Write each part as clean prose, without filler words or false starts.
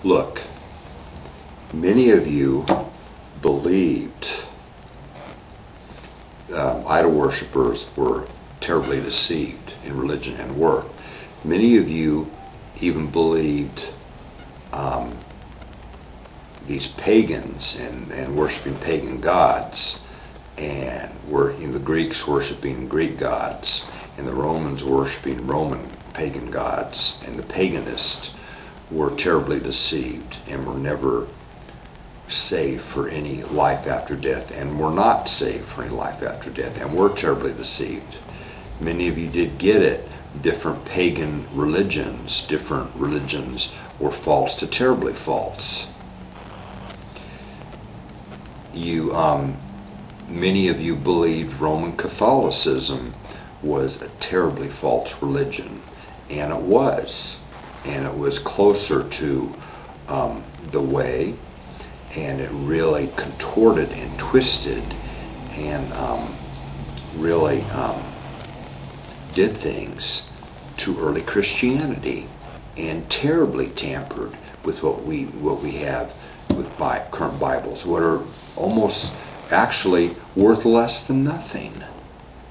Look, many of you believed idol worshippers were terribly deceived in religion and work. Many of you even believed these pagans and worshiping pagan gods, and were the Greeks worshiping Greek gods, and the Romans worshiping Roman pagan gods, and the paganists were terribly deceived and were never saved for any life after death, and were not saved for any life after death, and were terribly deceived. Many of you did get it. Different pagan religions, were false to terribly false. Many of you believed Roman Catholicism was a terribly false religion, and it was closer to the way, and it really contorted and twisted and really did things to early Christianity, and terribly tampered with what we have with current Bibles, what are almost actually worth less than nothing.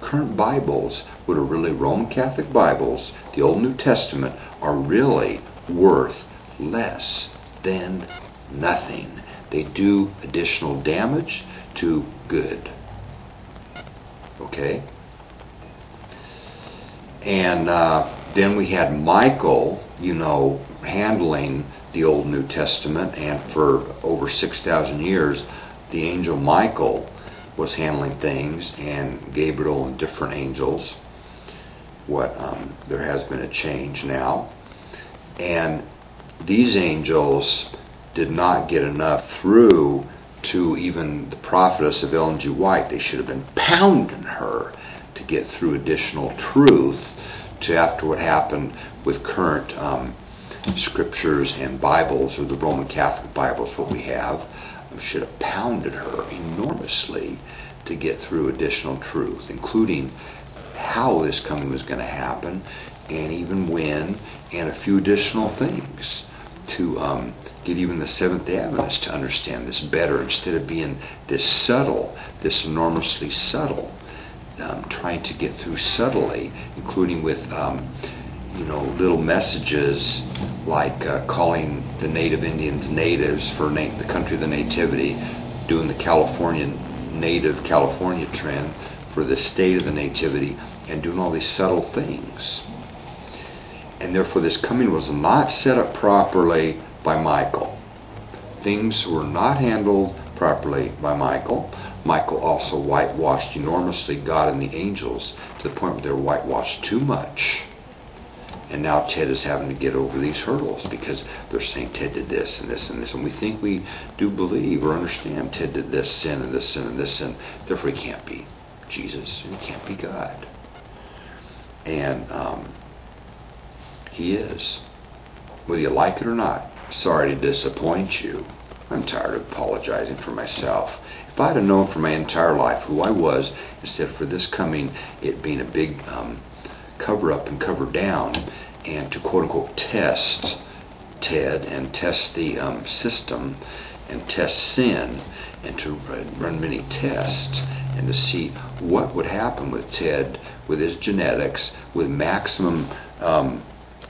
Current Bibles, what are really Roman Catholic Bibles, the Old New Testament, are really worth less than nothing. They do additional damage to good. Okay? And then we had Michael, handling the Old New Testament, and for over 6,000 years, the angel Michael was handling things, and Gabriel and different angels. There has been a change now, and these angels did not get enough through to even the prophetess of Ellen G. White. They should have been pounding her to get through additional truth to after what happened with current scriptures and Bibles, or the Roman Catholic Bibles, what we have. Should have pounded her enormously to get through additional truth, including how this coming was going to happen, and even when, and a few additional things to get even the Seventh-day Adventists to understand this better, instead of being this subtle, this enormously subtle, trying to get through subtly, including with little messages like calling the native Indians natives for the country of the nativity, doing the native California trend for the state of the nativity, and doing all these subtle things. And therefore this coming was not set up properly by Michael. Things were not handled properly by Michael. Michael also whitewashed enormously God and the angels to the point where they were whitewashed too much. And now Ted is having to get over these hurdles because they're saying Ted did this and this and this. And we think we do believe or understand Ted did this sin and this sin and this sin. Therefore he can't be Jesus. He can't be God. And he is. Whether you like it or not. Sorry to disappoint you. I'm tired of apologizing for myself. If I'd have known for my entire life who I was, instead of for this coming, it being a big cover up and cover down, and to quote unquote test Ted and test the system and test sin, and to run many tests and to see what would happen with Ted, with his genetics, with maximum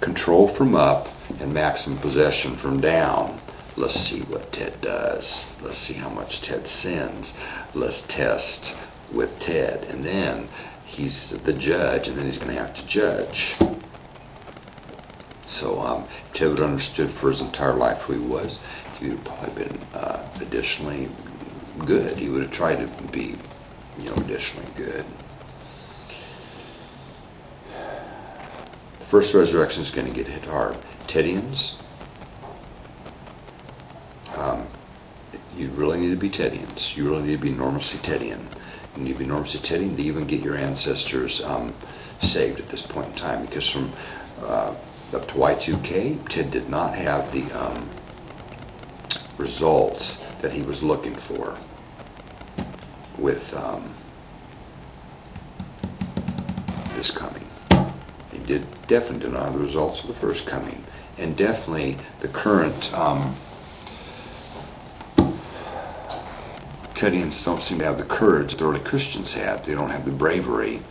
control from up and maximum possession from down. Let's see what Ted does. Let's see how much Ted sins. Let's test with Ted, and then he's the judge, and then he's going to have to judge. So Ted would have understood for his entire life who he was. He would have probably been additionally good. He would have tried to be, additionally good. The first resurrection is going to get hit hard. Tedians, you really need to be Tedians. You really need to be enormously Tedian. You need to be enormously Tedian to even get your ancestors saved at this point in time, because from up to Y2K, Ted did not have the results that he was looking for with this coming. He definitely did not have the results of the first coming, and definitely the current Tedians don't seem to have the courage the early Christians had. They don't have the bravery.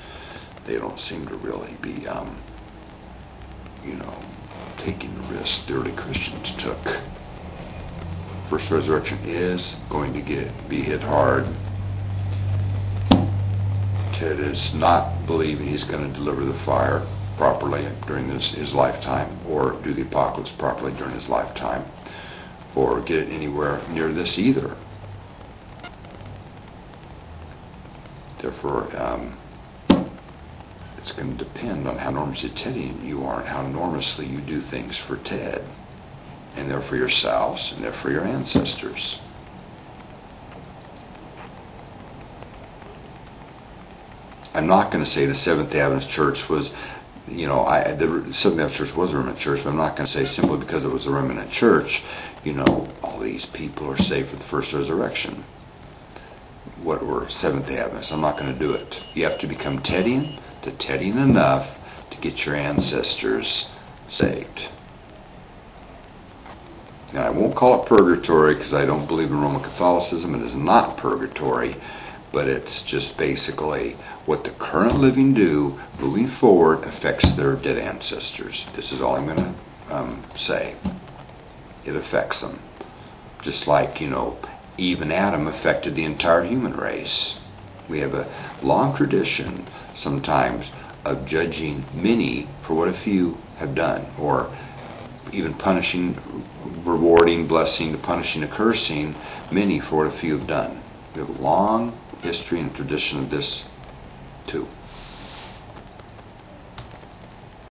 They don't seem to really be, taking the risk the early Christians took. First resurrection is going to be hit hard. Ted is not believing he's going to deliver the fire properly during his lifetime, or do the apocalypse properly during his lifetime, or get it anywhere near this either. Therefore, it's going to depend on how enormously Tedian you are and how enormously you do things for Ted, and they're for yourselves, and they're for your ancestors. I'm not going to say the Seventh-day Adventist Church was, the Seventh-day Adventist Church was a remnant church, but I'm not going to say simply because it was a remnant church, all these people are saved for the first resurrection. What were Seventh-day Adventists? I'm not going to do it. You have to become Tedian enough to get your ancestors saved. Now, I won't call it purgatory because I don't believe in Roman Catholicism. It is not purgatory, but it's just basically what the current living do moving forward affects their dead ancestors. This is all I'm going to say. It affects them. Just like, Eve and Adam affected the entire human race. We have a long tradition sometimes of judging many for what a few have done, or even punishing, rewarding, blessing, punishing, and cursing many for what a few have done. We have a long history and tradition of this too.